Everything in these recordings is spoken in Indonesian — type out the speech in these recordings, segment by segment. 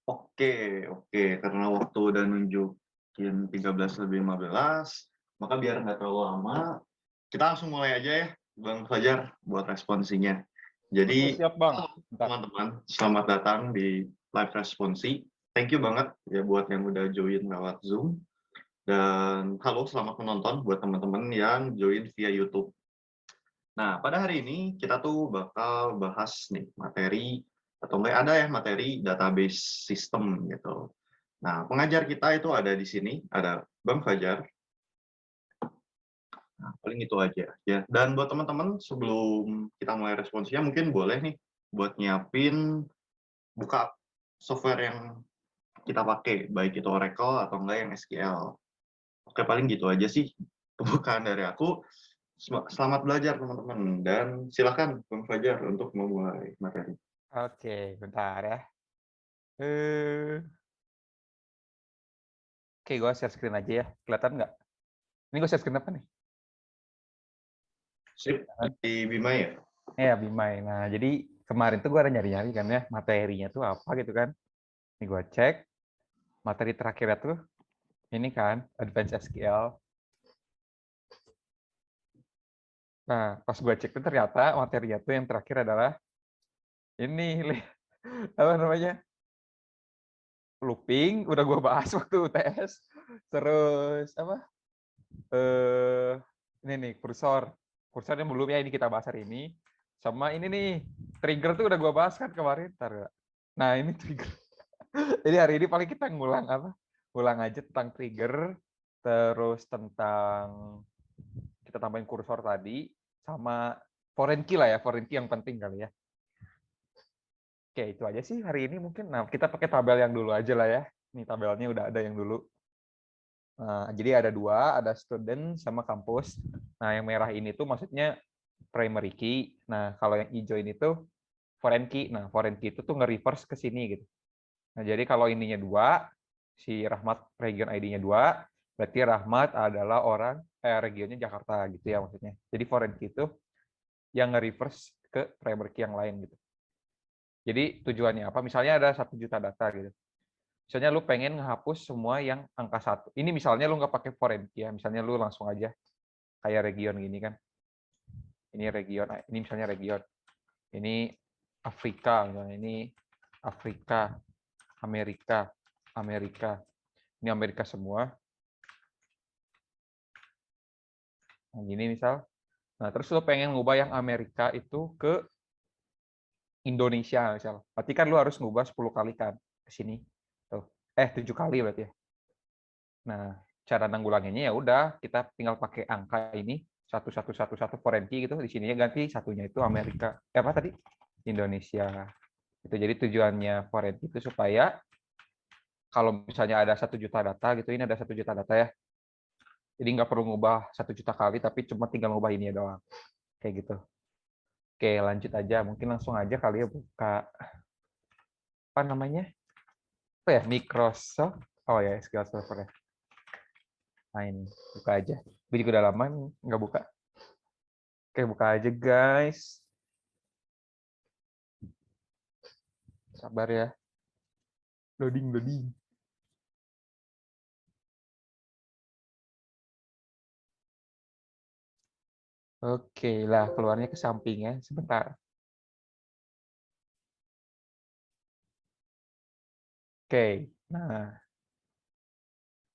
Oke, karena waktu udah nunjukin 13:15, maka biar nggak terlalu lama, kita langsung mulai aja ya, Bang Fajar, buat responsinya. Oke, Jadi, siap Bang. halo Bentar. teman-teman, selamat datang di live responsi. Thank you banget ya buat yang udah join lewat Zoom. Dan halo, selamat menonton buat teman-teman yang join via YouTube. Nah, pada hari ini kita tuh bakal bahas nih materi, atau enggak ada ya materi database system gitu. Nah, pengajar kita itu ada di sini, ada Bang Fajar. Nah, paling itu aja ya. Dan buat teman-teman, sebelum kita mulai responsinya, mungkin boleh nih buat nyiapin buka software yang kita pakai, baik itu Oracle atau enggak yang SQL. Oke, paling gitu aja sih pembukaan dari aku. Selamat belajar teman-teman, dan silakan Bang Fajar untuk memulai materi. Oke, bentar ya. Eh, oke, gue share screen aja ya. Kelihatan nggak? Ini gue share screen apa nih? Sip, di Bima ya? Ya, Bimai. Nah, jadi kemarin tuh gue ada nyari-nyari kan ya, materinya tuh apa gitu kan. Ini gue cek, materi terakhirnya tuh ini kan, Advanced SQL. Nah, pas gue cek tuh ternyata materinya tuh yang terakhir adalah ini, apa namanya, looping, udah gue bahas waktu UTS. Terus, apa, ini nih, kursor. Kursornya belum ya, ini kita bahas hari ini. Sama ini nih, trigger tuh udah gue bahas kan kemarin. Nah, ini trigger. Jadi hari ini paling kita ngulang apa? Ngulang aja tentang trigger, terus tentang kita tambahin kursor tadi, sama foreign key lah ya, foreign key yang penting kali ya. Oke, itu aja sih hari ini mungkin. Nah, kita pakai tabel yang dulu aja lah ya. Ini tabelnya udah ada yang dulu. Nah, jadi ada dua, ada student sama kampus. Nah, yang merah ini tuh maksudnya primary key. Nah, kalau yang hijau ini tuh foreign key. Nah, foreign key itu tuh nge-reverse ke sini gitu. Nah, jadi kalau ininya dua, si Rahmat region ID-nya dua, berarti Rahmat adalah orang regionnya Jakarta gitu ya maksudnya. Jadi foreign key itu yang nge-reverse ke primary key yang lain gitu. Jadi tujuannya apa? Misalnya ada 1 juta data gitu. Misalnya lu pengen ngehapus semua yang angka 1. Ini misalnya lu nggak pakai foreign key ya, misalnya lu langsung aja kayak region gini kan. Ini region, ini misalnya region. Ini Afrika, misalnya ini Afrika, Amerika, Amerika. Ini Amerika semua. Nah, gini misal. Nah, terus lu pengen ngubah yang Amerika itu ke Indonesia misal. Berarti kan lu harus ngubah 10 kali kan ke sini. Tuh. 7 kali berarti ya. Nah, cara nanggulanginnya ya udah kita tinggal pakai angka ini 1111 foreign key gitu, di sininya ganti satunya itu Amerika. Apa tadi? Indonesia. Itu jadi tujuannya foreign key itu supaya kalau misalnya ada 1 juta data gitu, ini ada 1 juta data ya. Jadi nggak perlu ngubah 1 juta kali, tapi cuma tinggal ngubah ini doang. Kayak gitu. Oke, lanjut aja. Mungkin langsung aja kali ya buka apa namanya? Apa ya? Microsoft. Oh ya, SQL Server ya. Nah ini, buka aja. Gue juga udah lama nggak buka. Oke, buka aja guys. Sabar ya. Loading, loading. Oke lah, keluarnya ke samping ya. Sebentar. Oke, nah.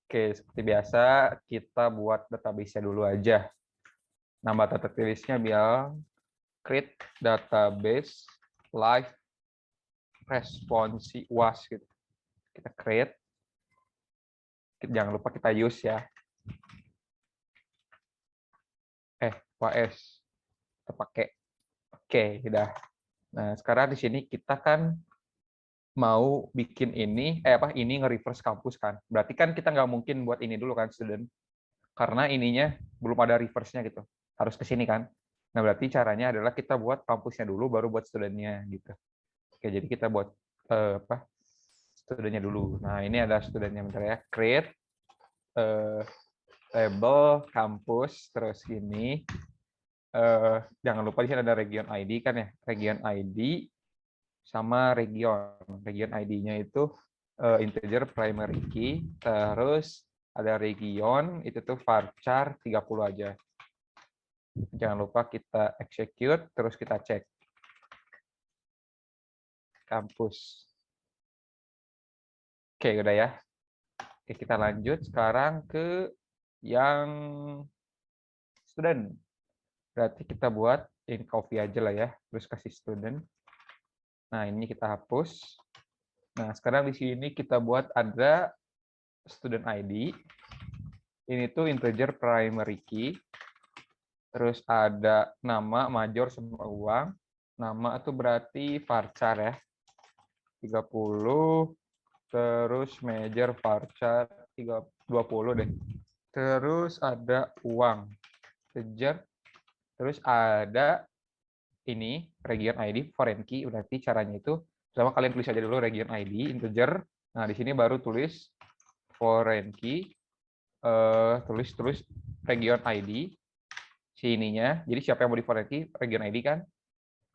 Oke, seperti biasa kita buat database-nya dulu aja. Nama database-nya biar create database live response was gitu. Kita create. Jangan lupa kita use ya. Was. Kita pakai. Oke, udah. Nah, sekarang di sini kita kan mau bikin ini, ini nge-reverse kampus kan. Berarti kan kita nggak mungkin buat ini dulu kan, student. Karena ininya belum ada reverse-nya gitu. Harus ke sini kan. Nah, berarti caranya adalah kita buat kampusnya dulu, baru buat studentnya gitu. Oke, jadi kita buat studentnya dulu. Nah, ini ada studentnya, bentar ya. Create label kampus, terus ini. Jangan lupa di sini ada region ID kan ya. Region ID sama region. Region ID-nya itu integer primary key, terus ada region, itu tuh varchar 30 aja. Jangan lupa kita execute, terus kita cek. Kampus. Oke, udah ya. Oke, kita lanjut sekarang ke yang student. Berarti kita buat in copy aja lah ya, terus kasih student. Nah, ini kita hapus. Nah, sekarang di sini kita buat ada student ID. Ini tuh integer primary key. Terus ada nama, major, sama uang. Nama itu berarti varchar ya. 30. Terus major varchar 20 deh. Terus ada uang. Integer. Terus ada ini region ID foreign key. Berarti caranya itu pertama kalian tulis aja dulu region ID integer. Nah, di sini baru tulis foreign key. Tulis region ID sininya. Jadi siapa yang mau di foreign key? Region ID kan.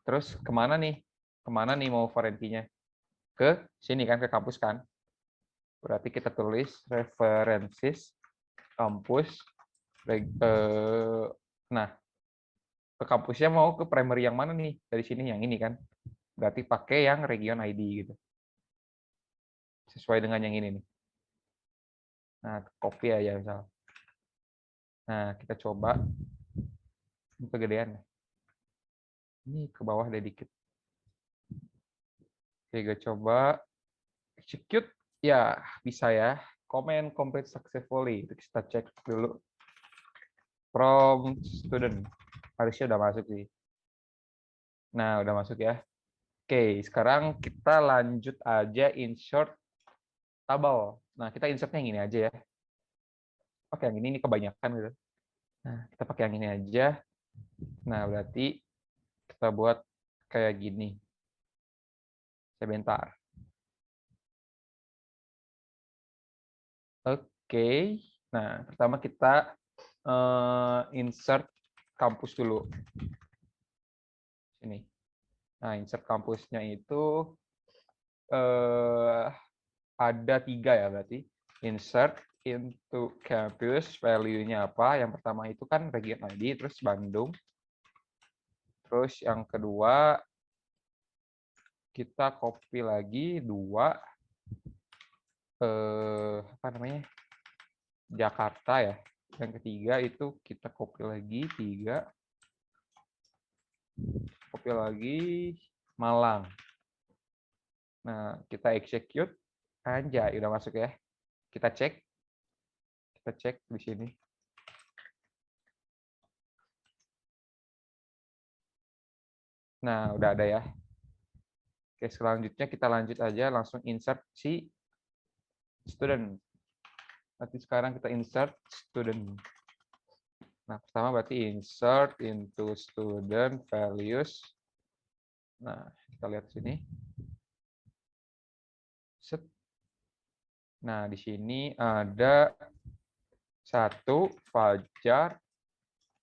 Terus kemana nih? Kemana nih mau foreign key-nya? Ke sini kan, ke kampus kan. Berarti kita tulis references kampus. Nah, ke kampusnya mau ke primary yang mana nih? Dari sini yang ini kan. Berarti pakai yang region ID gitu. Sesuai dengan yang ini nih. Nah, copy aja misal. Nah, kita coba. Ini kegedean. Ini ke bawah deh dikit. Oke, gue coba execute. Ya, bisa ya. Comment complete successfully. Itu kita cek dulu. From student. Harusnya udah masuk sih. Nah, udah masuk ya. Oke, sekarang kita lanjut aja insert tabel. Nah, kita insertnya yang ini aja ya. Oke, yang ini kebanyakan gitu. Nah, kita pakai yang ini aja. Nah, berarti kita buat kayak gini. Sebentar. Oke. Nah, pertama kita insert kampus dulu. Sini. Nah, insert kampusnya itu ada 3 ya berarti. Insert into campus, value-nya apa? Yang pertama itu kan region ID, terus Bandung. Terus yang kedua, kita copy lagi 2, apa namanya? Jakarta ya. Yang ketiga itu kita copy lagi 3. Copy lagi Malang. Nah, kita execute. Anjay, udah masuk ya. Kita cek. Kita cek di sini. Nah, udah ada ya. Oke, selanjutnya kita lanjut aja langsung insert si student. Nanti sekarang kita insert student. Nah, pertama berarti insert into student values. Nah, kita lihat sini. Set. Nah, di sini ada 1 Fajar,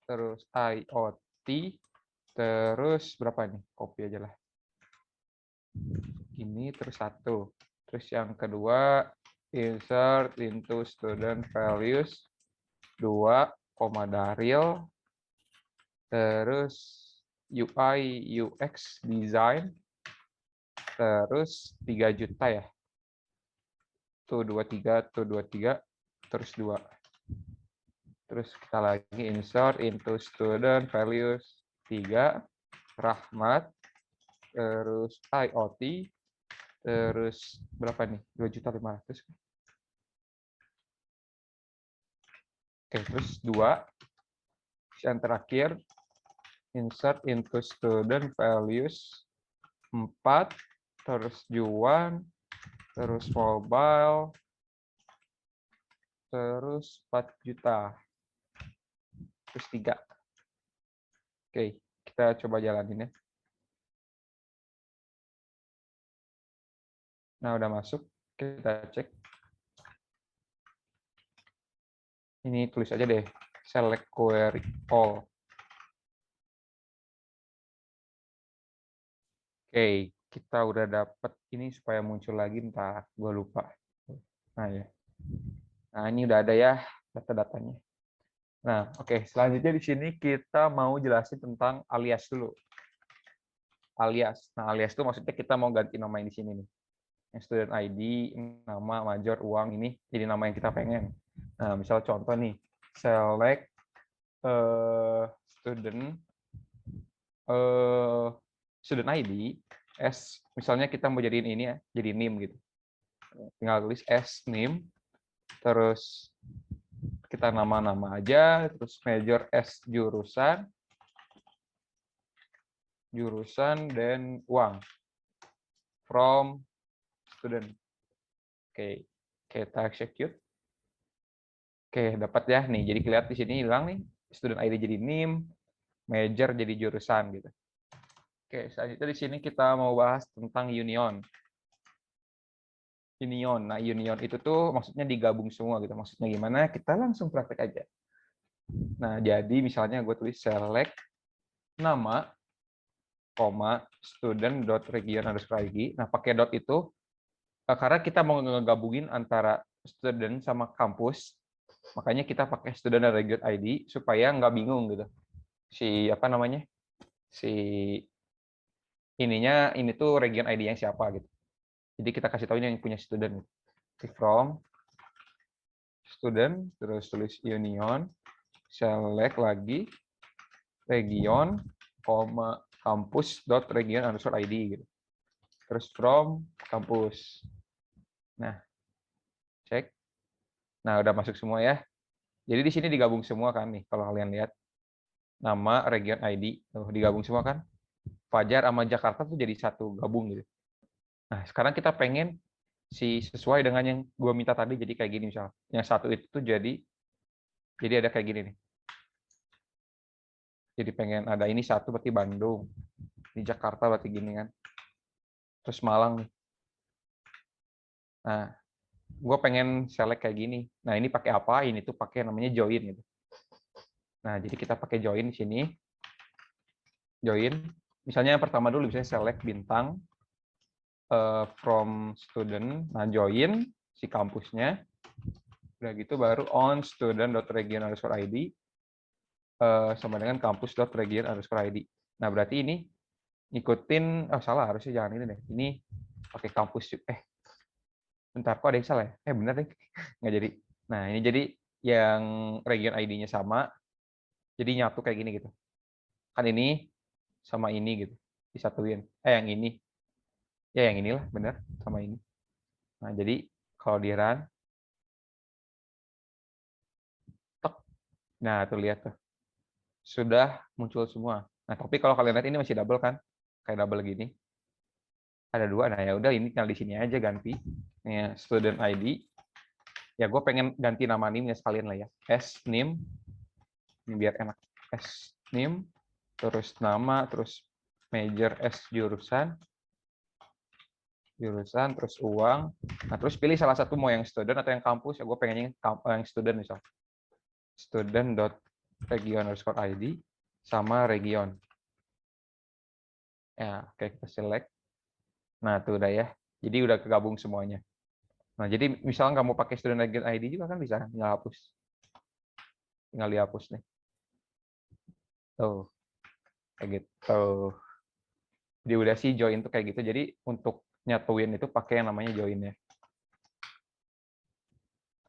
terus IoT, terus berapa nih? Copy aja lah. Ini terus 1. Terus yang kedua, insert into student values 2, Daryl, terus UI UX design, terus 3 juta ya. Tuh 23, tuh 23, terus 2. Terus kita lagi insert into student values 3, Rahmat, terus IoT, terus berapa nih? 2.500.000. Oke, terus 2. Yang terakhir, insert into student values 4, terus Juan, terus mobile, terus 4 juta, terus 3. Oke, kita coba jalanin ya. Nah, udah masuk. Kita cek. Ini tulis aja deh, select query all. Oke, kita udah dapat ini supaya muncul lagi, entah gue lupa. Nah ya, nah ini udah ada ya data-datanya. Nah oke, selanjutnya di sini kita mau jelasin tentang alias dulu. Alias. Nah alias itu maksudnya kita mau ganti nama yang di sini nih. Yang student ID, nama, major, uang ini jadi nama yang kita pengen. Nah misal contoh nih, select student student ID as misalnya kita mau jadiin ini ya, jadi name gitu. Tinggal tulis as name, terus kita nama-nama aja, terus major as jurusan dan uang from student. Oke, kita execute. Oke, dapat ya nih. Jadi kelihatan di sini hilang nih, student ID jadi name, major jadi jurusan gitu. Oke, selanjutnya di sini kita mau bahas tentang union. Union. Nah, union itu tuh maksudnya digabung semua gitu. Maksudnya gimana? Kita langsung praktek aja. Nah, jadi misalnya gue tulis select nama, koma, student.region_id. Nah, pakai dot itu karena kita mau ngegabungin antara student sama kampus, makanya kita pakai student dan region ID supaya nggak bingung gitu. Si apa namanya? Si ininya ini tuh region ID yang siapa gitu. Jadi kita kasih tahu ini yang punya student. From student, terus tulis union, select lagi region, campus.region_id gitu. Terus from kampus. Nah, cek. Nah, udah masuk semua ya. Jadi di sini digabung semua kan nih kalau kalian lihat. Nama, region ID, tuh digabung semua kan. Fajar sama Jakarta tuh jadi satu gabung gitu. Nah, sekarang kita pengen sesuai dengan yang gue minta tadi jadi kayak gini misalnya. Yang satu itu tuh jadi ada kayak gini nih. Jadi pengen ada ini satu berarti Bandung. Di Jakarta berarti gini kan. Terus Malang nih. Nah, gue pengen select kayak gini. Nah, ini pakai apa? Ini tuh pakai namanya join gitu. Nah, jadi kita pakai join di sini. Join. Misalnya yang pertama dulu misalnya select bintang from student. Nah, join si kampusnya. Udah gitu baru on student.region_id sama dengan campus.region_id. Nah, berarti ini ngikutin salah harusnya jangan ini deh. Ini pakai kampus bentar kok ada yang salah ya? Bener deh. Nggak jadi. Nah, ini jadi yang region ID-nya sama. Jadi nyatu kayak gini gitu. Kan ini sama ini gitu. Disatuin. Yang ini. Ya yang inilah bener sama ini. Nah, jadi kalau di run nah, tuh lihat tuh. Sudah muncul semua. Nah, tapi kalau kalian lihat ini masih double kan? Kayak double gini. Ada dua. Nah, ya udah ini tinggal di sini aja ganti. Nih, student ID. Ya, gue pengen ganti nama NIM-nya sekalian lah ya. S NIM. Ini biar enak. S NIM, terus nama, terus major S jurusan, terus uang. Nah, terus pilih salah satu mau yang student atau yang kampus. Ya, gue pengen yang student misal. Student.region_id sama region. Ya, oke kita select. Nah, tuh udah ya. Jadi udah kegabung semuanya. Nah, jadi misalnya nggak mau pakai student region ID juga kan bisa tinggal hapus. Tinggal dihapus nih. Tuh. Kayak gitu. Jadi udah sih join tuh kayak gitu. Jadi untuk nyatuin itu pakai yang namanya join ya.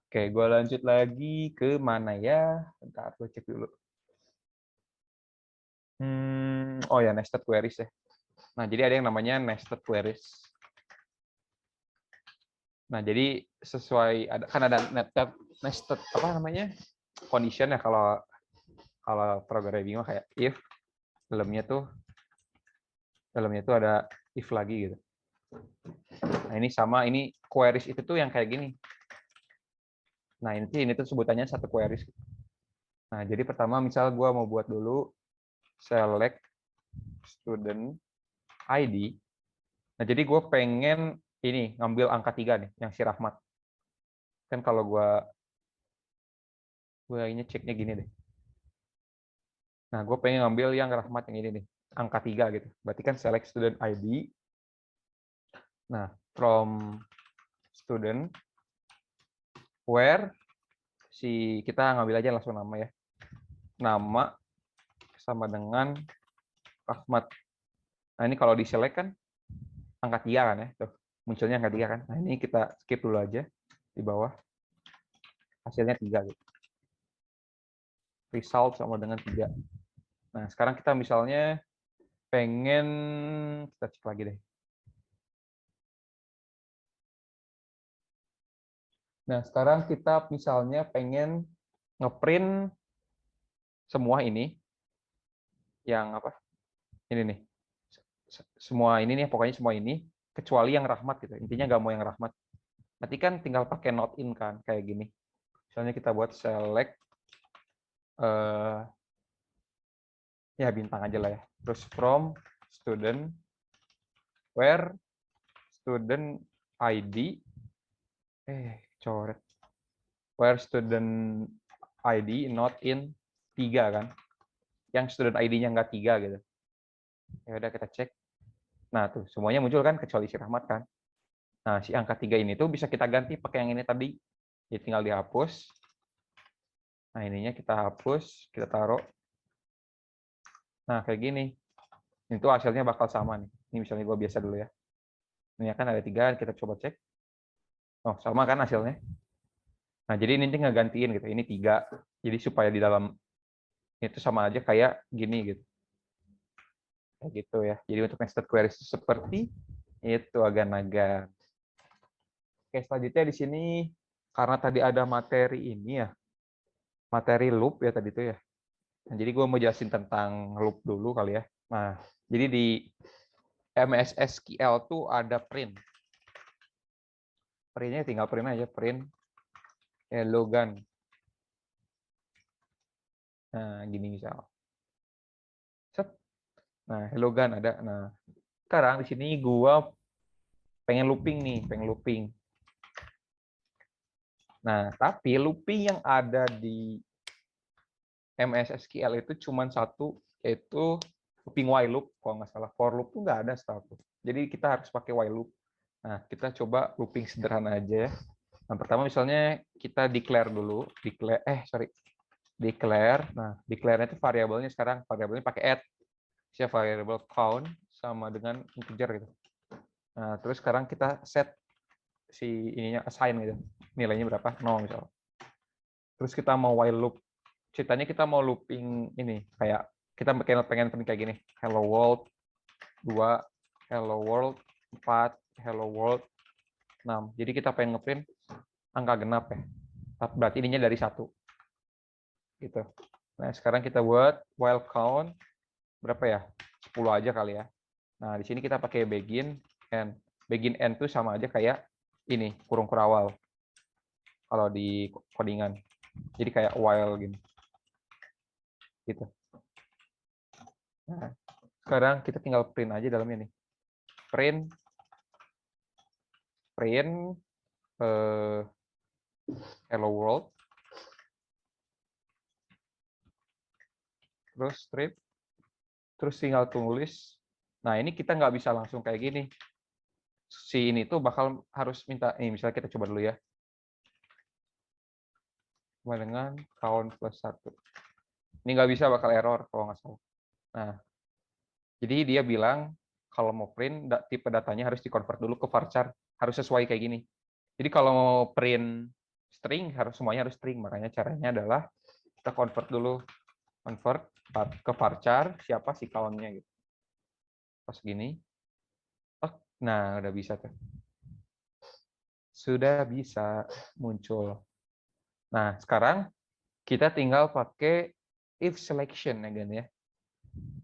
Oke, gue lanjut lagi ke mana ya? Bentar, gue cek dulu. Oh ya, nested queries ya. Nah, jadi ada yang namanya nested queries. Nah, jadi sesuai kan ada nested apa namanya? Condition ya kalau programming mah kayak if dalamnya tuh ada if lagi gitu. Nah, ini sama ini queries itu tuh yang kayak gini. Nah, ini tuh sebutannya satu queries. Nah, jadi pertama misal gue mau buat dulu select student ID. Nah, jadi gue pengen ini ngambil angka 3 nih, yang si Rahmat. Kan kalau gue ini ceknya gini deh. Nah, gue pengen ngambil yang Rahmat yang ini nih, angka 3 gitu. Berarti kan select student ID Nah, from student where kita ngambil aja langsung nama ya. Nama sama dengan Ahmad. Nah, ini kalau di select kan angka 3 kan ya. Tuh, munculnya angka 3 kan. Nah, ini kita skip dulu aja di bawah. Hasilnya 3 gitu. Result sama dengan 3. Nah, sekarang kita misalnya pengen kita cek lagi deh. Nah, sekarang kita misalnya pengen ngeprint semua ini yang apa? Ini nih. Semua ini nih, pokoknya semua ini kecuali yang Rahmat gitu. Intinya nggak mau yang Rahmat. Nanti kan tinggal pakai not in kan kayak gini. Misalnya kita buat select ya bintang aja lah ya. Terus from student where student ID coret. Where student ID not in 3 kan. Yang student ID-nya nggak 3 gitu. Ya udah kita cek. Nah, tuh semuanya muncul kan kecuali si Rahmat kan. Nah, si angka 3 ini tuh bisa kita ganti pakai yang ini tadi. Jadi tinggal dihapus. Nah, ininya kita hapus, kita taruh. Nah, kayak gini. Itu hasilnya bakal sama nih. Ini misalnya gue biasa dulu ya. Ini kan ada 3, kita coba cek. Oh, sama kan hasilnya. Nah, jadi ini ngegantiin gitu. Ini 3. Jadi supaya di dalam itu sama aja kayak gini gitu. Kayak gitu ya. Jadi untuk nested queries seperti itu agan-agan. Oke, selanjutnya di sini karena tadi ada materi ini ya. Materi loop ya tadi itu ya. Nah, jadi gue mau jelasin tentang loop dulu kali ya. Nah, jadi di MS SQL tuh ada print. Printnya tinggal print aja, print hello gun. Nah, gini misal. Set. Nah, hello gun ada. Nah, sekarang di sini gua pengen looping nih, pengen looping. Nah, tapi looping yang ada di MS SQL itu cuma satu, yaitu looping while loop. Kalau nggak salah, for loop tuh nggak ada setahu. Jadi kita harus pakai while loop. Nah, kita coba looping sederhana aja ya. Nah, pertama misalnya kita declare dulu, declare. Nah, declare itu variabelnya sekarang variabelnya pakai add. Siapa variable count sama dengan integer gitu. Nah, terus sekarang kita set si ininya assign gitu. Nilainya berapa? 0 misalnya. Terus kita mau while loop. Ceritanya kita mau looping ini kayak kita pengen kayak gini. Hello world 2, hello world 4, hello world 6. Jadi kita pengen ngeprint angka genap ya. Berarti ininya dari 1. Gitu. Nah, sekarang kita buat while count berapa ya? 10 aja kali ya. Nah, di sini kita pakai begin and. Begin and itu sama aja kayak ini, kurung kurawal. Kalau di codingan. Jadi kayak while gini. Gitu. Nah, sekarang kita tinggal print aja dalamnya nih. Print hello world. Terus strip. Terus tinggal tulis. Nah, ini kita nggak bisa langsung kayak gini. Si ini tuh bakal harus minta, ini misalnya kita coba dulu ya. Sama dengan count plus 1. Ini nggak bisa, bakal error kalau nggak salah. Nah, jadi dia bilang kalau mau print, tipe datanya harus di-convert dulu ke varchar. Harus sesuai kayak gini. Jadi kalau mau print string, semuanya harus string. Makanya caranya adalah kita convert dulu. Convert ke varchar, siapa si count-nya gitu. Pas gini. Nah, udah bisa tuh. Sudah bisa muncul. Nah, sekarang kita tinggal pakai if selection ya.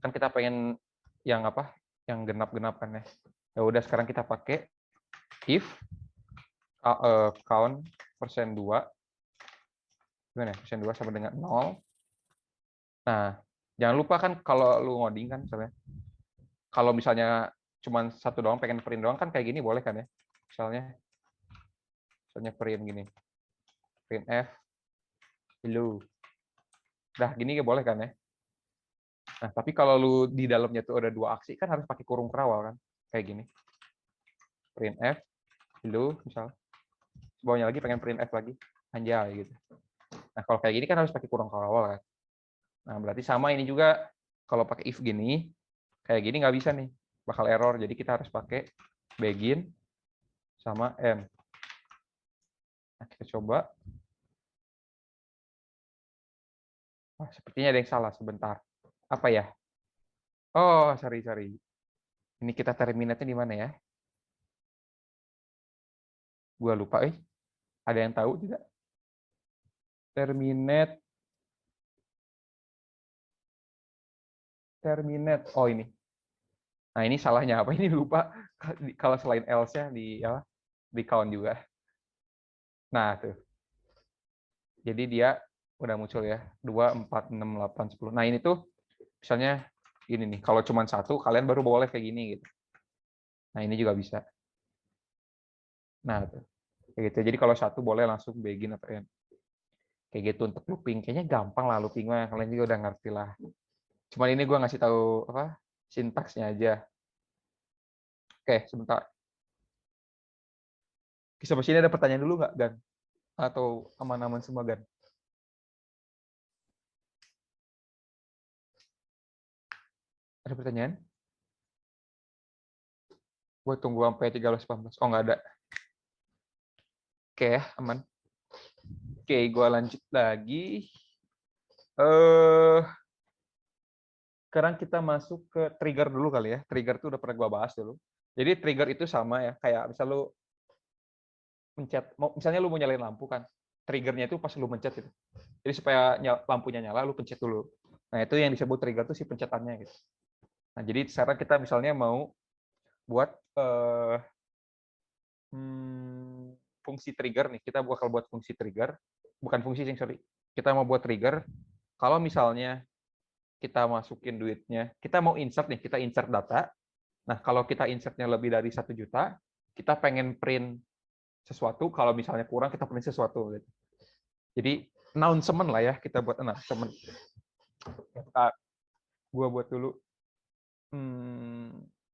Kan kita pengen yang apa? Yang genap-genap kan ya. Ya udah sekarang kita pakai if count persen 2. Gimana? Persen 2 sama dengan 0. Nah, jangan lupa kan kalau lu ngoding kan misalnya. Kalau misalnya cuma satu doang pengen print doang kan kayak gini boleh kan ya. Misalnya print gini. Print F hello. Dah gini ya boleh kan ya. Nah, tapi kalau lu di dalamnya tuh ada 2 aksi kan harus pakai kurung kerawal kan. Kayak gini. printf dulu misal, bawahnya lagi pengen printf lagi, anjay gitu. Nah kalau kayak gini kan harus pakai kurung kawal kan. Nah berarti sama ini juga, kalau pakai if gini, kayak gini nggak bisa nih, bakal error. Jadi kita harus pakai begin sama end. Nah, kita coba. Wah, sepertinya ada yang salah sebentar. Apa ya? Oh, sorry. Ini kita terminate-nya di mana ya? Gua lupa, Ada yang tahu tidak? Terminate. Oh, ini. Nah, ini salahnya apa? Ini lupa. Kalau selain else-nya di count juga. Nah, tuh. Jadi dia udah muncul ya. 2, 4, 6, 8, 10. Nah, ini tuh misalnya ini nih. Kalau cuma satu, kalian baru boleh kayak gini gitu. Nah, ini juga bisa. Nah, tuh. Kayak gitu. Jadi kalau satu boleh langsung begin atau end. Kayak gitu untuk looping. Kayaknya gampang lah looping mah. Kalian juga udah ngerti lah. Cuman ini gue ngasih tahu apa sintaksnya aja. Oke, sebentar. Sampai sini ada pertanyaan dulu nggak, Gan? Atau aman-aman semua, Gan? Ada pertanyaan? Gue tunggu sampai 13.18. Oh, nggak ada. Oke, aman. Oke, gue lanjut lagi. Sekarang kita masuk ke trigger dulu kali ya. Trigger itu udah pernah gue bahas dulu. Jadi trigger itu sama ya, kayak misal lu mencet, misalnya lu mau nyalain lampu kan, triggernya itu pas lu mencet gitu. Jadi supaya lampunya nyala, lu pencet dulu. Nah, itu yang disebut trigger itu si pencetannya gitu. Nah, jadi sekarang kita misalnya mau buat fungsi trigger nih. Kita bakal buat fungsi trigger, bukan fungsi sih, sorry. Kita mau buat trigger. Kalau misalnya kita masukin duitnya, kita mau insert nih, kita insert data. Nah, kalau kita insertnya lebih dari 1 juta, kita pengen print sesuatu. Kalau misalnya kurang, kita print sesuatu. Gitu. Jadi announcement lah ya, kita buat announcement. Gua buat dulu.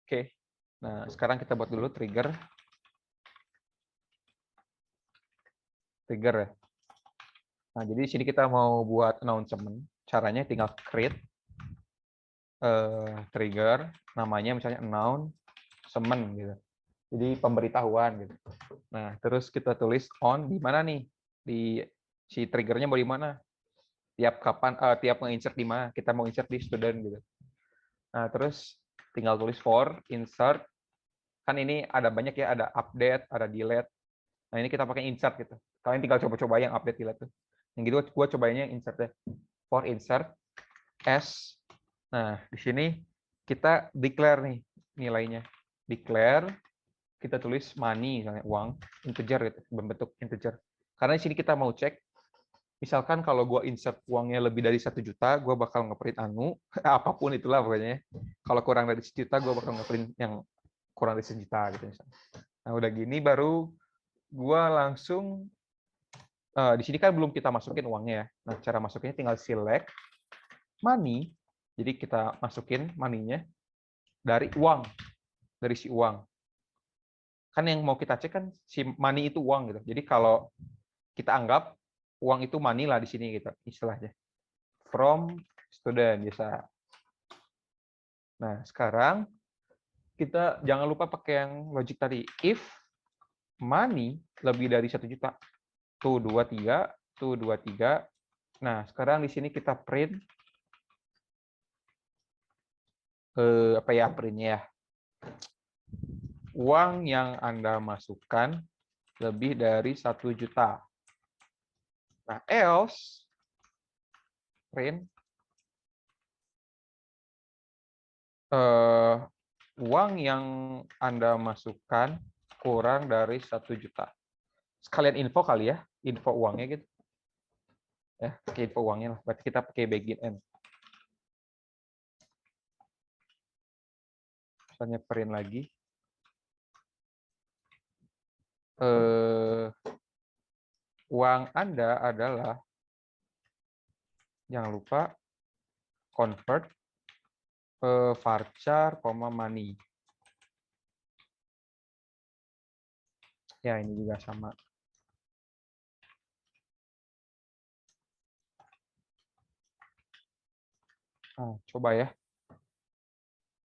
Oke. Nah, sekarang kita buat dulu trigger. Trigger ya. Nah, jadi di sini kita mau buat announcement. Caranya tinggal create trigger, namanya misalnya announcement gitu. Jadi pemberitahuan gitu. Nah, terus kita tulis on di mana nih? Di si triggernya mau di mana? Tiap kapan tiap nge-insert di mana? Kita mau insert di student gitu. Nah, terus tinggal tulis for insert. Kan ini ada banyak ya, ada update, ada delete. Nah, ini kita pakai insert gitu. Kalian tinggal coba-coba yang update delete tuh. Yang gitu gua cobainnya yang insert deh. For insert s. Nah, di sini kita declare nih nilainya. Declare, kita tulis money, misalnya uang, integer gitu, berbentuk integer. Karena di sini kita mau cek, misalkan kalau gue insert uangnya lebih dari 1 juta, gue bakal ngeprint apapun itulah pokoknya. Kalau kurang dari 1 juta, gue bakal ngeprint yang kurang dari 1 juta gitu misalnya. Nah, udah gini baru gue langsung, di sini kan belum kita masukin uangnya ya. Nah, cara masukinnya tinggal select money. Jadi kita masukin money-nya dari uang, dari si uang. Kan yang mau kita cek kan si money itu uang gitu. Jadi kalau kita anggap uang itu money lah di sini gitu istilahnya. From student bisa. Nah, sekarang kita jangan lupa pakai yang logic tadi. If money lebih dari 1 juta. Tuh 23, tuh 23. Nah, sekarang di sini kita print apa ya printnya ya? Uang yang Anda masukkan lebih dari 1 juta. Nah, else print uang yang Anda masukkan kurang dari 1 juta. Sekalian info kali ya, info uangnya gitu. Ya, pakai info uangnya lah. Berarti kita pakai begin end. Misalnya print lagi. Uang Anda adalah, jangan lupa convert varchar, money. Ya, ini juga sama. Nah, coba ya.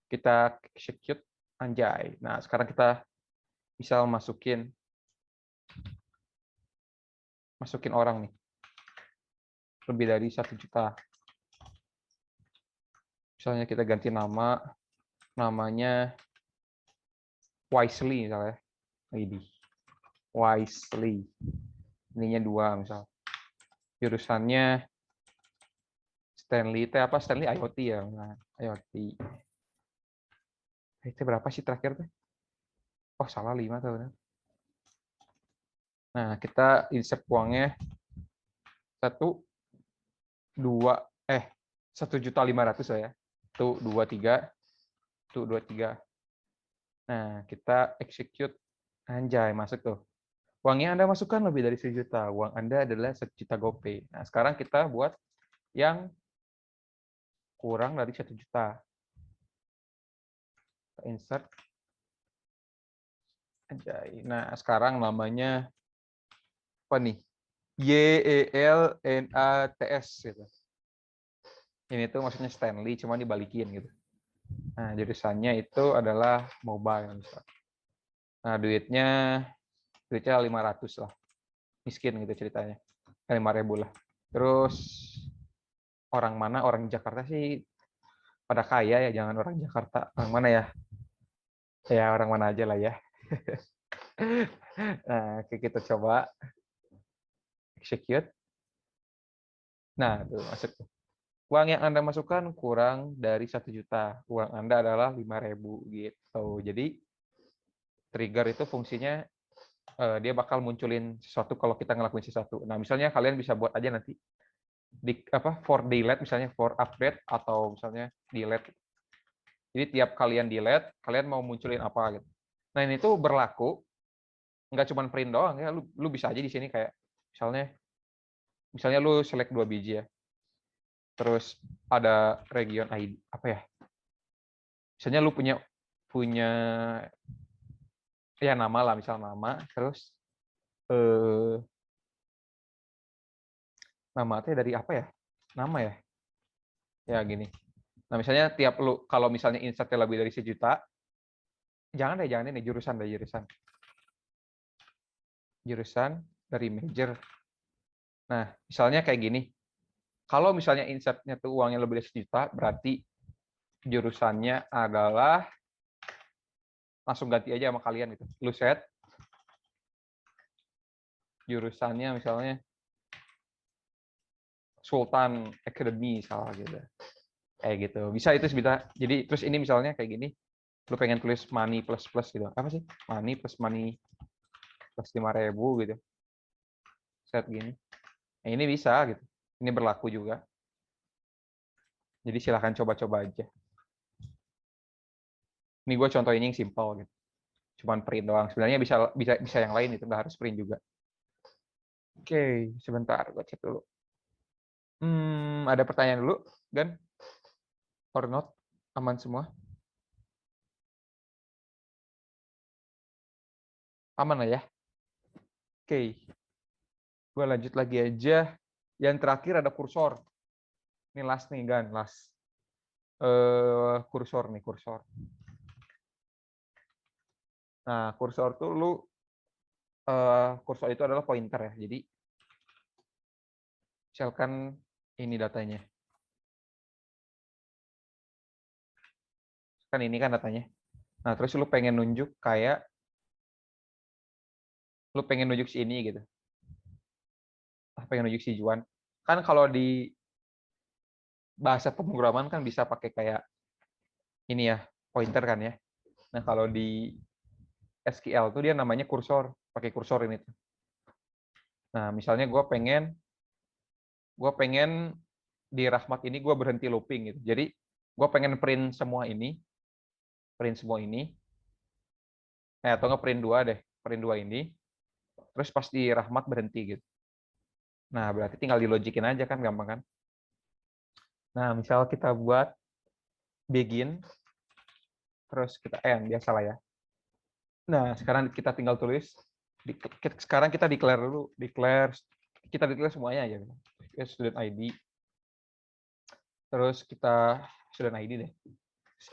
Kita execute. Anjay. Nah, sekarang kita bisa masukin orang nih. Lebih dari 1 juta. Misalnya kita ganti nama. Namanya Wisely misalnya. ID. Wisely. Ininya 2 misal. Jurusannya Stanley. Itu apa? Stanley IoT ya. Nah, IoT. Itu berapa sih terakhir tuh? Oh, salah 5 tuh. Nah, kita insert uangnya 1.500.000 ya. 123. Nah, kita execute. Anjay, masuk tuh. Uangnya Anda masukkan lebih dari 1 juta. Uang Anda adalah 1 juta GoPay. Nah, sekarang kita buat yang kurang dari 1 juta. Kita insert. Anjay. Nah, sekarang namanya apa nih? YELNATS gitu. Ini tuh maksudnya Stanley, cuma dibalikin gitu. Nah, jurusannya itu adalah mobile. Nah, duitnya 500 lah. Miskin gitu ceritanya. 5.000 lah. Terus orang mana? Orang Jakarta sih pada kaya ya, jangan orang Jakarta. Orang mana ya? Ya, orang mana aja lah ya. Nah, kita coba execute. Nah, tuh masuk. Uang yang Anda masukkan kurang dari 1 juta. Uang Anda adalah 5.000 gitu. Jadi trigger itu fungsinya dia bakal munculin sesuatu kalau kita ngelakuin sesuatu. Nah, misalnya kalian bisa buat aja nanti for delete misalnya, for update atau misalnya delete. Jadi tiap kalian delete, kalian mau munculin apa gitu. Nah, ini tuh berlaku nggak cuma print doang ya, lu bisa aja di sini kayak misalnya lu select 2 biji ya. Terus ada region ID apa ya? Misalnya lu punya ya nama lah, misal nama, terus nama itu dari apa ya? Nama ya? Ya gini. Nah, misalnya tiap lu kalau misalnya insert-nya lebih dari 1 juta, jangan ini jurusan. Jurusan dari major. Nah, misalnya kayak gini. Kalau misalnya insert-nya tuh uangnya lebih dari 1 juta, berarti jurusannya adalah langsung ganti aja sama kalian gitu. Lu set jurusannya misalnya Sultan Academy misalnya gitu. Kayak gitu. Bisa itu bisa. Jadi terus ini misalnya kayak gini. Lu pengen tulis money plus gitu. Apa sih? Money plus 5.000 gitu. Set gini. Nah, ini bisa gitu. Ini berlaku juga. Jadi silahkan coba-coba aja. Ini gue contohin yang simple gitu. Cuman print doang. Sebenarnya bisa yang lain itu, nggak harus print juga. Oke, sebentar gue cek dulu. Ada pertanyaan dulu, Gan? Or not? Aman semua? Aman lah ya? Oke. Gue lanjut lagi aja. Yang terakhir ada kursor. Ini last nih, Gan. Last. Kursor nih, kursor. Nah, kursor tuh kursor itu adalah pointer ya. Jadi, misalkan ini datanya. Kan ini kan datanya. Nah, terus lu pengen nunjuk si ini gitu. Pengen nunjuk si Juan. Kan kalau di bahasa pemrograman kan bisa pakai kayak ini ya, pointer kan ya. Nah, kalau di SQL tuh dia namanya kursor, pakai kursor ini tuh. Nah, misalnya gue pengen di Rahmat ini gue berhenti looping gitu. Jadi gue pengen print semua ini, atau nggak print 2 deh, print 2 ini, terus pas di Rahmat berhenti gitu. Nah, berarti tinggal dilogikin aja kan, gampang kan? Nah, misal kita buat begin, terus kita end, biasalah ya. Nah, sekarang kita tinggal tulis Sekarang kita declare dulu, kita declare semuanya aja. Student ID. Terus kita student ID deh.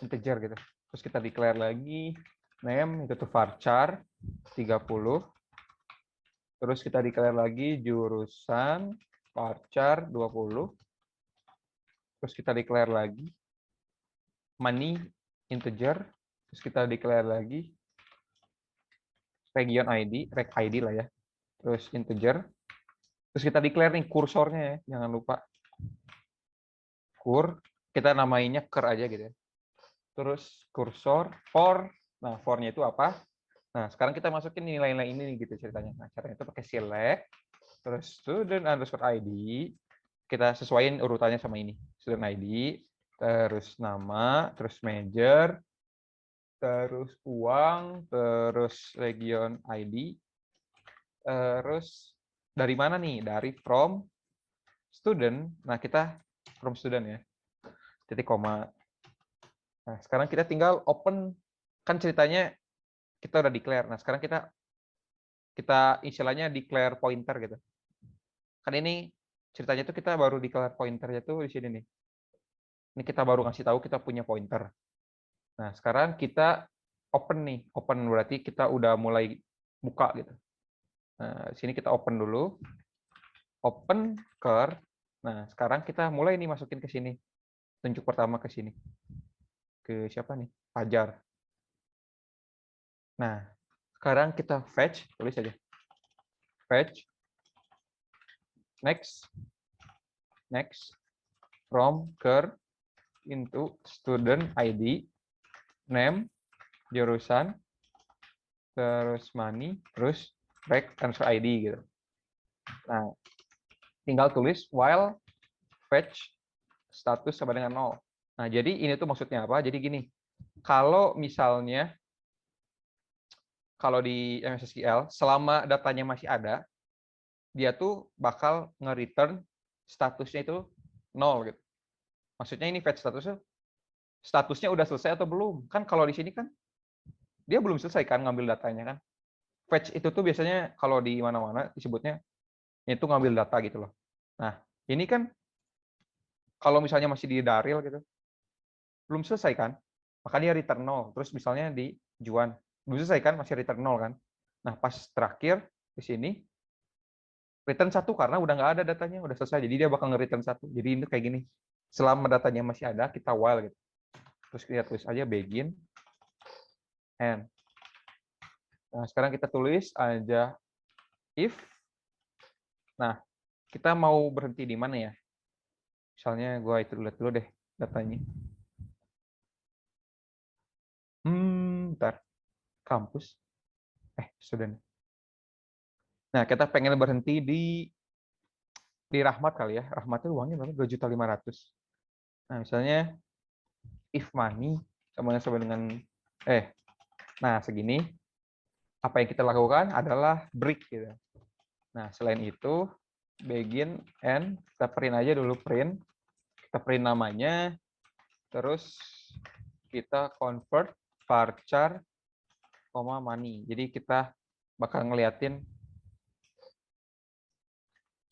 Integer gitu. Terus kita declare lagi name itu tuh varchar 30. Terus kita declare lagi jurusan varchar 20. Terus kita declare lagi money integer. Terus kita declare lagi region ID, reg ID lah ya. Terus integer. Terus kita declare nih kursornya ya, jangan lupa. Kita namainnya ker aja gitu ya. Terus kursor for. Nah, for-nya itu apa? Nah, sekarang kita masukin nilai-nilai ini nih gitu ceritanya. Nah, caranya itu pakai select, terus student underscore ID, kita sesuaiin urutannya sama ini. Student ID, terus nama, terus major, terus uang, terus region ID, terus dari mana nih? Dari from student. Nah, kita from student ya. Titik koma. Nah, sekarang kita tinggal open, kan ceritanya kita udah declare. Nah, sekarang kita istilahnya declare pointer gitu. Kan ini ceritanya tuh kita baru declare pointernya tuh di sini nih. Ini kita baru ngasih tahu kita punya pointer. Nah, sekarang kita open nih. Open berarti kita udah mulai buka gitu. Nah, di sini kita open dulu. Open ker. Nah, sekarang kita mulai nih masukin ke sini. Tunjuk pertama ke sini. Ke siapa nih? Fajar. Nah, sekarang kita fetch, tulis aja. Fetch next from ker into student ID, name, jurusan, terus money, terus reg underscore ID gitu. Nah, tinggal tulis while fetch status sama dengan 0. Nah, jadi ini tuh maksudnya apa? Jadi gini, kalau misalnya kalau di MS SQL selama datanya masih ada, dia tuh bakal nge-return statusnya itu 0 gitu. Maksudnya ini fetch statusnya udah selesai atau belum? Kan kalau di sini kan dia belum selesai kan ngambil datanya kan. Fetch itu tuh biasanya kalau di mana-mana disebutnya itu ngambil data gitu loh. Nah, ini kan kalau misalnya masih di Daril gitu, belum selesai kan? Maka dia return 0. Terus misalnya di Juan, belum selesai kan? Masih return 0 kan? Nah, pas terakhir di sini return 1 karena udah nggak ada datanya, udah selesai. Jadi dia bakal nge-return 1. Jadi ini kayak gini. Selama datanya masih ada, kita while gitu. Terus kita tulis aja begin and. Nah, sekarang kita tulis aja if. Nah, kita mau berhenti di mana ya? Misalnya gue itu lihat dulu deh datanya. Bentar. Kampus. Student. Nah, kita pengen berhenti di Rahmat kali ya. Rahmat itu uangnya berapa? 2.500.000. Nah, misalnya if money sama dengan nah segini, apa yang kita lakukan adalah break gitu. Nah, selain itu begin and kita print aja dulu kita print namanya, terus kita convert varchar money. Jadi kita bakal ngeliatin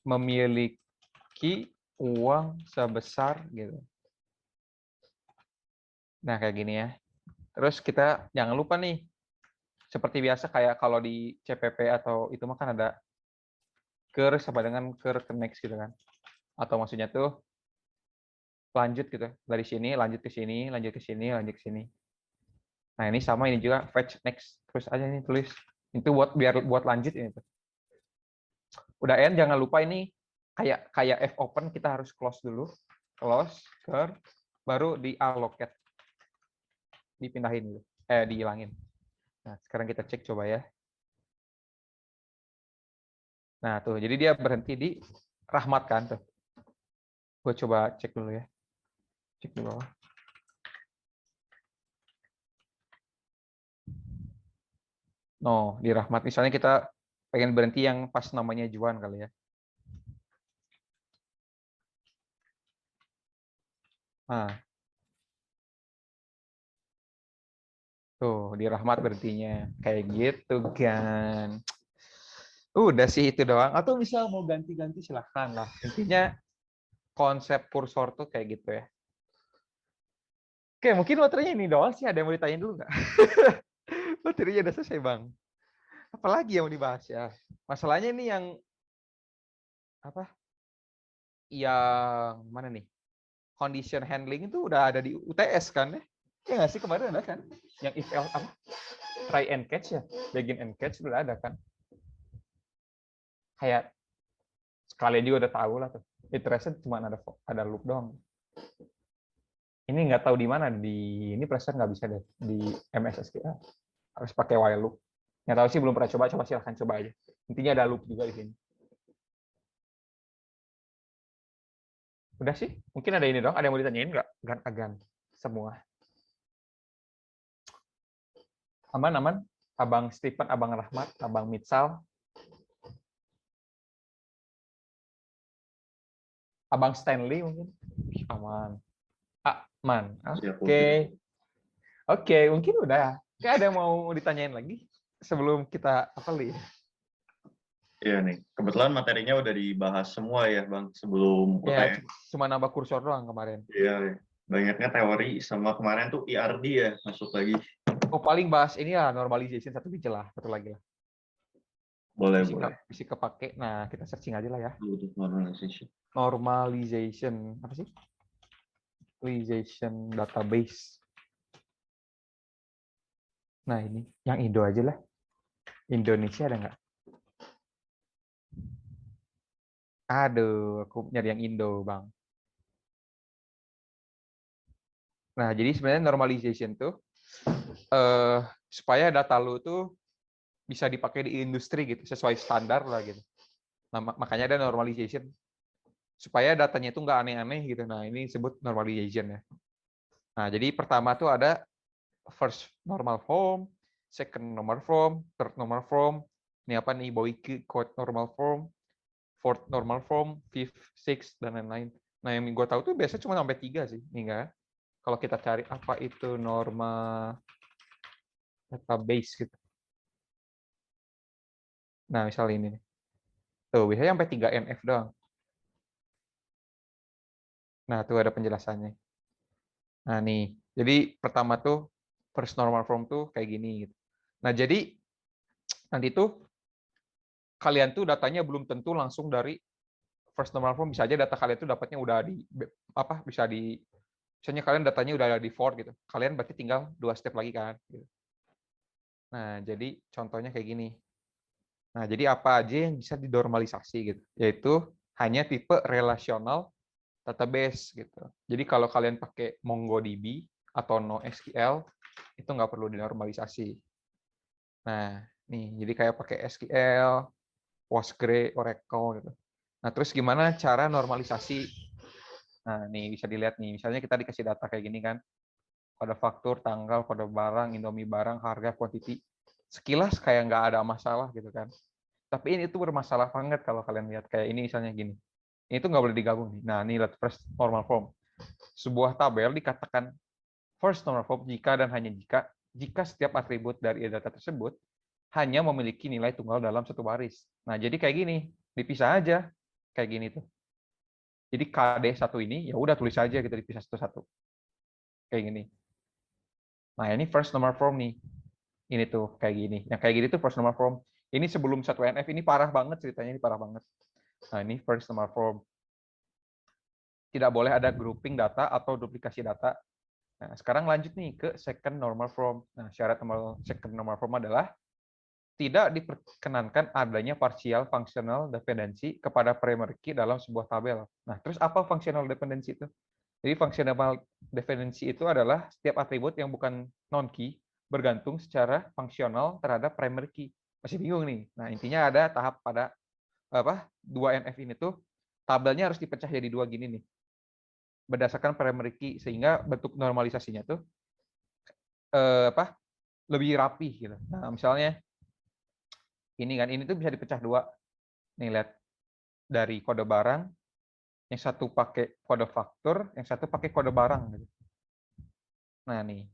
memiliki uang sebesar gitu. Nah, kayak gini ya. Terus kita jangan lupa nih, seperti biasa kayak kalau di CPP atau itu mah kan ada ker sama dengan ker ke next gitu kan. Atau maksudnya tuh lanjut gitu. Dari sini lanjut ke sini, lanjut ke sini, lanjut ke sini. Nah, ini sama ini juga fetch next. Terus aja ini tulis. Itu buat lanjut ini tuh. Udah end, jangan lupa ini kayak fopen kita harus close dulu. Close, ker, baru di allocate. Dipindahin dulu. Dihilangin. Nah, sekarang kita cek coba ya. Nah, tuh. Jadi dia berhenti di Rahmat kan tuh. Gue coba cek dulu ya. Cek di bawah. No, di Rahmat. Misalnya kita pengen berhenti yang pas namanya Juan kali ya. Nah. Tuh, di Rahmat berhentinya. Kayak gitu kan. Udah sih itu doang. Atau misal mau ganti-ganti silahkan lah. Intinya konsep kursor tuh kayak gitu ya. Oke, mungkin materinya ini doang sih. Ada yang mau ditanyain dulu nggak? Materinya udah selesai, Bang. Apalagi yang mau dibahas ya? Masalahnya ini yang apa? Yang mana nih? Condition handling itu udah ada di UTS kan ya? Ya nggak sih, kemarin ada kan? Yang if else apa? Try and catch ya? Begin and catch udah ada kan? Kayak sekalian juga udah tahu lah tuh. Iteration cuma ada loop doang. Ini nggak tahu di mana, di ini Preset nggak bisa deh di MS SQL, harus pakai while loop. Nggak tahu sih, belum pernah coba silahkan coba aja. Intinya ada loop juga di sini. Udah sih, mungkin ada ini dong, ada yang mau ditanyain nggak? Gan-agan semua. Aman-aman, Abang Stephen, Abang Rahmat, Abang Mitsal, Abang Stanley mungkin. Aman. Aman. Siap, Oke. Oke, mungkin udah. Kayak ada yang mau ditanyain lagi sebelum kita apa ya? Iya nih, kebetulan materinya udah dibahas semua ya Bang sebelum Ya, UTS. cuma nambah kursor doang kemarin. Iya, banyaknya teori sama kemarin tuh IRD ya masuk lagi. Oh, paling bahas ini ya normalization satu biji lah, satu lagi lah. Boleh, Fisika, boleh. fisika pakai. Nah, kita searching aja lah ya. Bluetooth normalization. Normalization apa sih? Normalization database. Nah, ini yang Indo aja lah. Indonesia ada nggak? Aduh, aku nyari yang Indo, Bang. Nah, jadi sebenarnya normalization tuh supaya data lu tuh bisa dipakai di industri gitu, sesuai standar lah gitu. Nah, makanya ada normalization supaya datanya itu nggak aneh-aneh gitu. Nah, ini disebut normalization ya. Nah, jadi pertama tuh ada first normal form, second normal form, third normal form. Ini apa nih? Boyke code normal form, fourth normal form, fifth, sixth, dan lain-lain. Nah, yang gue tahu tuh biasanya cuma sampai 3 sih. Nih enggak. Kalau kita cari apa itu norma database gitu. Nah, misal ini nih. Tuh, biasanya sampai 3 NF doang. Nah, tuh ada penjelasannya. Nah, nih. Jadi pertama tuh first normal form tuh kayak gini gitu. Nah, jadi nanti tuh kalian tuh datanya belum tentu langsung dari first normal form, bisa aja data kalian tuh dapatnya udah di apa, bisa di misalnya kalian datanya udah ada di for gitu. Kalian berarti tinggal 2 step lagi kan gitu. Nah, jadi contohnya kayak gini. Nah, jadi apa aja yang bisa dinormalisasi gitu, yaitu hanya tipe relational database gitu. Jadi kalau kalian pakai MongoDB atau NoSQL itu nggak perlu dinormalisasi. Nah, nih jadi kayak pakai SQL, Postgre, Oracle gitu. Nah, terus gimana cara normalisasi? Nah, nih bisa dilihat nih, misalnya kita dikasih data kayak gini kan, kode faktur, tanggal, kode barang, Indomie barang, harga, quantity. Sekilas kayak nggak ada masalah gitu kan. Tapi ini tuh bermasalah banget kalau kalian lihat kayak ini misalnya gini. Ini tuh nggak boleh digabung nih. Nah, ini lihat first normal form. Sebuah tabel dikatakan first normal form jika dan hanya jika setiap atribut dari data tersebut hanya memiliki nilai tunggal dalam satu baris. Nah, jadi kayak gini, dipisah aja kayak gini tuh. Jadi KD1 ini ya udah tulis aja kita dipisah satu-satu. Kayak gini. Nah, ini first normal form nih. Ini tuh kayak gini. Yang kayak gini tuh first normal form. Ini sebelum 1NF, ini parah banget ceritanya, ini parah banget. Nah, ini first normal form. Tidak boleh ada grouping data atau duplikasi data. Nah, sekarang lanjut nih ke second normal form. Nah, syarat second normal form adalah tidak diperkenankan adanya partial functional dependency kepada primary key dalam sebuah tabel. Nah, terus apa functional dependency itu? Jadi functional dependency itu adalah setiap atribut yang bukan non-key bergantung secara fungsional terhadap primary key. Masih bingung nih. Nah, intinya ada tahap pada apa 2NF ini tuh tabelnya harus dipecah jadi 2 gini nih. Berdasarkan primary key sehingga bentuk normalisasinya tuh apa lebih rapi gitu. Nah, misalnya ini kan, ini tuh bisa dipecah 2. Nih lihat, dari kode barang, yang satu pakai kode faktur, yang satu pakai kode barang gitu. Nah, nih.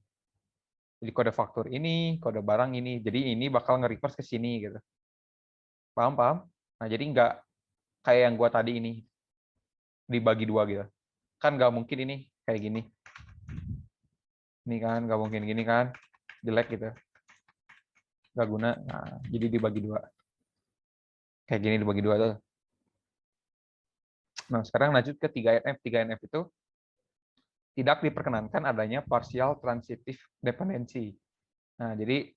Jadi kode faktur ini, kode barang ini. Jadi ini bakal nge-reverse ke sini gitu. Paham? Nah, jadi nggak kayak yang gua tadi ini dibagi dua gitu. Kan nggak mungkin ini kayak gini. Ini kan nggak mungkin gini kan, jelek gitu, nggak guna. Nah, jadi dibagi dua. Kayak gini dibagi dua tuh. Nah, sekarang lanjut ke 3NF. 3NF itu tidak diperkenankan adanya partial transitive dependency. Nah, jadi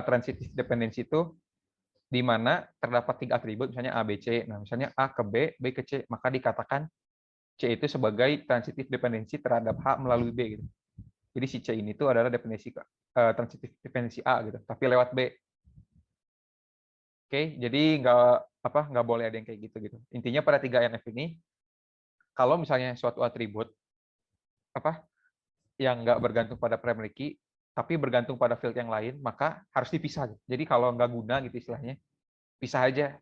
transitive dependency itu di mana terdapat 3 atribut, misalnya A, B, C. Nah, misalnya A ke B, B ke C, maka dikatakan C itu sebagai transitive dependency terhadap H melalui B gitu. Jadi si C ini tuh adalah transitive dependency A gitu, tapi lewat B. Oke, jadi nggak boleh ada yang kayak gitu gitu. Intinya pada 3NF ini, kalau misalnya suatu atribut yang nggak bergantung pada primary key, tapi bergantung pada field yang lain, maka harus dipisah. Jadi kalau nggak guna gitu istilahnya, pisah aja.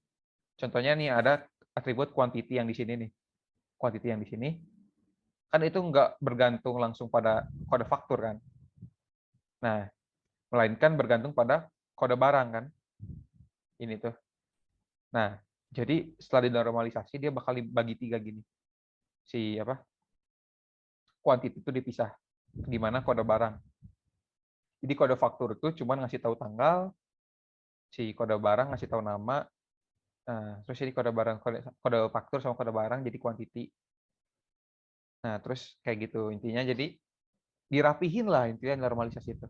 Contohnya nih ada atribut quantity yang di sini nih. Quantity yang di sini, kan itu nggak bergantung langsung pada kode faktur kan. Nah, melainkan bergantung pada kode barang kan. Ini tuh. Nah, jadi setelah dinormalisasi, dia bakal dibagi 3 gini. Quantity itu dipisah. Gimana kode barang. Jadi kode faktur itu cuma ngasih tahu tanggal, si kode barang ngasih tahu nama. Nah, terus jadi kode faktur sama kode barang jadi quantity. Nah, terus kayak gitu intinya, jadi dirapihin lah intinya normalisasi itu.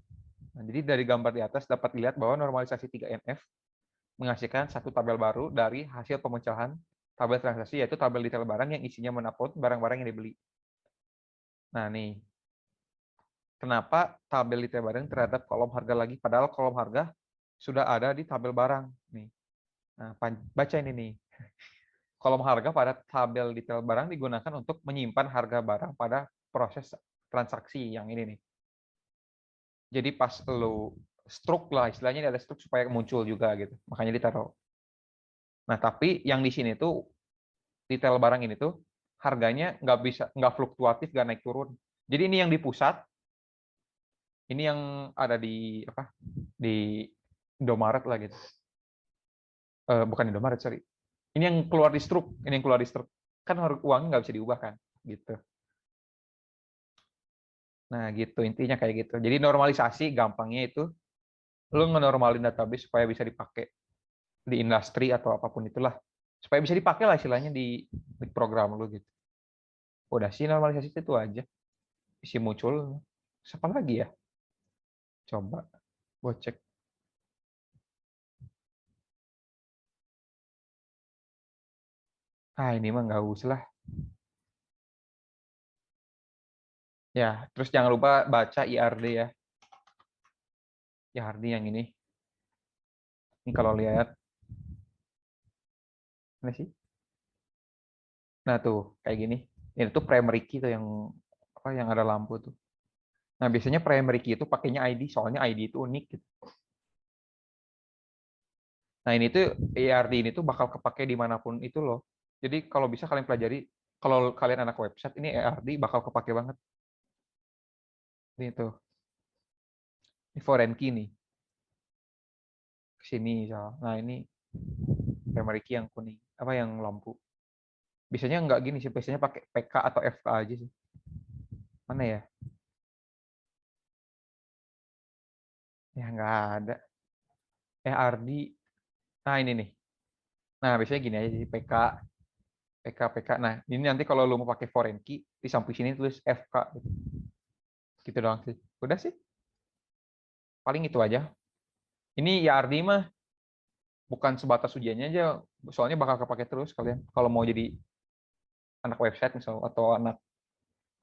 Nah, jadi dari gambar di atas dapat dilihat bahwa normalisasi 3NF menghasilkan satu tabel baru dari hasil pemecahan tabel transaksi, yaitu tabel detail barang yang isinya menupload barang-barang yang dibeli. Nah, nih. Kenapa tabel detail barang terhadap kolom harga lagi, padahal kolom harga sudah ada di tabel barang. Nih. Nah, baca ini nih. Kolom harga pada tabel detail barang digunakan untuk menyimpan harga barang pada proses transaksi yang ini nih. Jadi pas lo stroke lah, istilahnya ada stroke supaya muncul juga gitu. Makanya ditaruh. Nah, tapi yang di sini tuh detail barang ini tuh harganya nggak fluktuatif, nggak naik turun. Jadi ini yang di pusat, ini yang ada di di Indomaret lah gitu. Bukan Indomaret, sorry. Ini yang keluar di struk, kan uangnya nggak bisa diubah kan, gitu. Nah, gitu intinya kayak gitu. Jadi normalisasi gampangnya itu lu ngenormalin database supaya bisa dipakai di industri atau apapun itulah, supaya bisa dipakai lah istilahnya di program lu gitu. Udah sih normalisasi itu aja. Isi muncul. Siapa lagi ya? Coba gue cek. Ini mah nggak usah lah. Ya, terus jangan lupa baca IRD ya. IRD yang ini. Ini kalau lihat. Ini sih. Nah, tuh kayak gini. Ini tuh primary key tuh yang ada lampu tuh. Nah, biasanya primary key itu pakainya ID, soalnya ID itu unik gitu. Nah, ini tuh IRD ini tuh bakal kepake dimanapun itu loh. Jadi kalau bisa kalian pelajari, kalau kalian anak website, ini IRD bakal kepake banget. Ini tuh. Ini foreign key nih. Kesini misal. Nah, ini primary key yang kuning. Yang lampu. Biasanya nggak gini sih, biasanya pakai PK atau FK aja sih. Mana ya? Ya nggak ada. IRD. Nah, ini nih. Nah, biasanya gini aja sih, PK. PK. Nah, ini nanti kalau lu mau pakai foreign key, di samping sini tulis FK. Gitu doang sih. Udah sih. Paling itu aja. Ini IRD mah bukan sebatas ujiannya aja, soalnya bakal kepake terus kalian. Kalau mau jadi anak website misal, atau anak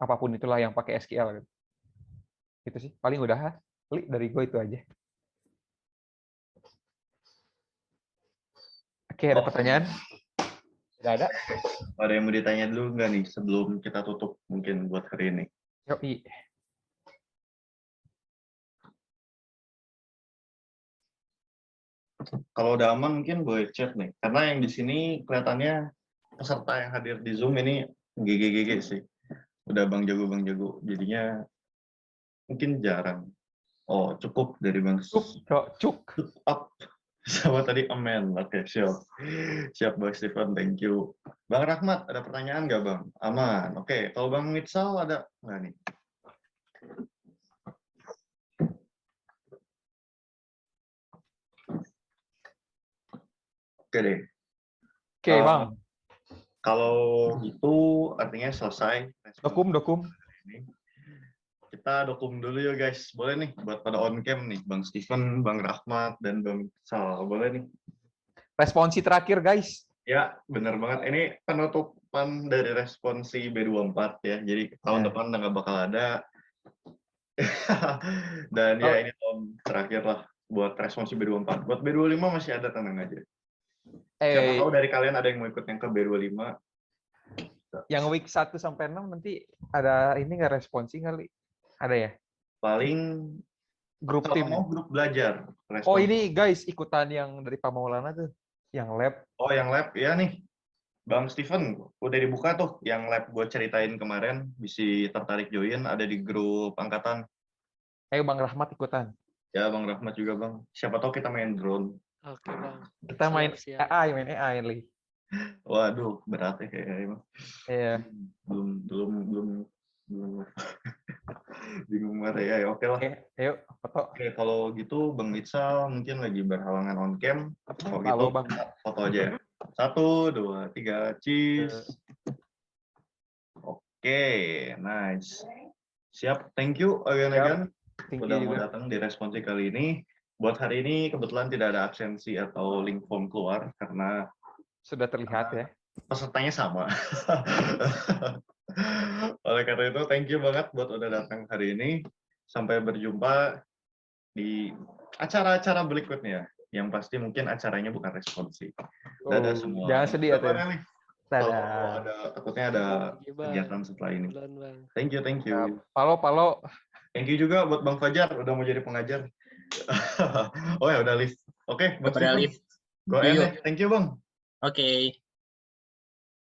apapun itulah yang pakai SQL gitu. Itu sih. Paling udah. Dari gue itu aja. Oke, ada pertanyaan? Tidak ada? Ada yang mau ditanya dulu nggak nih sebelum kita tutup mungkin buat hari ini? Yoi. Kalau udah aman mungkin boleh chat nih. Karena yang di sini kelihatannya peserta yang hadir di Zoom ini GG sih. Udah Bang Jago. Jadinya mungkin jarang. Oh, cukup dari Bang. Cuk. Up. Sama tadi amen. Oke, siap. Siap Bang Steven, thank you. Bang Rahmat, ada pertanyaan nggak Bang? Aman. Oke, kalau Bang Mitsal ada nggak nih? Oke deh. Oke, Bang. Kalau itu artinya selesai. Dokum. Ini. Kita dokum dulu ya guys. Boleh nih buat pada on cam nih, Bang Steven, Bang Rahmat, dan Bang Mitsal. Boleh nih. Responsi terakhir, guys. Ya, benar banget. Ini penutupan dari responsi B24 ya. Jadi tahun depan udah nggak bakal ada. Dan ya ini tahun terakhir lah buat responsi B24. Buat B25 masih ada, tenang aja. Siapa tahu dari kalian ada yang mau ikut yang ke B25. Yang week 1 sampai 6 nanti ada ini nggak responsi kali? Ada ya? Paling Grup kalau tim. mau grup belajar. Oh ini guys, ikutan yang dari Pak Maulana tuh. Yang lab. Oh yang lab, ya nih. Bang Steven, udah dibuka tuh yang lab gue ceritain kemarin. Bisa tertarik join, ada di grup angkatan. Ayo Bang Rahmat ikutan. Ya Bang Rahmat juga Bang. Siapa tahu kita main drone. Oke Bang. Kita main AI nih. Waduh, berat ya kayaknya. Iya. Belum bingung marah ya. Oke lah. Ayo foto. Oke, kalau gitu Bang Mitsal mungkin lagi berhalangan on cam. Kalau gitu Halo, Bang. foto aja. 1, 2, 3, cheese. Oke, nice. Siap, thank you again. Udah mau datang di responsi kali ini. Buat hari ini kebetulan tidak ada absensi atau link form keluar karena sudah terlihat ya. Pesertanya sama. Oleh karena itu, thank you banget buat udah datang hari ini. Sampai berjumpa di acara-acara berikutnya. Yang pasti mungkin acaranya bukan responsi. Dadah semua. Jangan sedih ya. Kalau takutnya ada kegiatan setelah ini. Thank you. Palo. Thank you juga buat Bang Fajar udah mau jadi pengajar. Oh ya udah live. Oke, Bang Steven. Go ahead. Thank you Bang. Oke.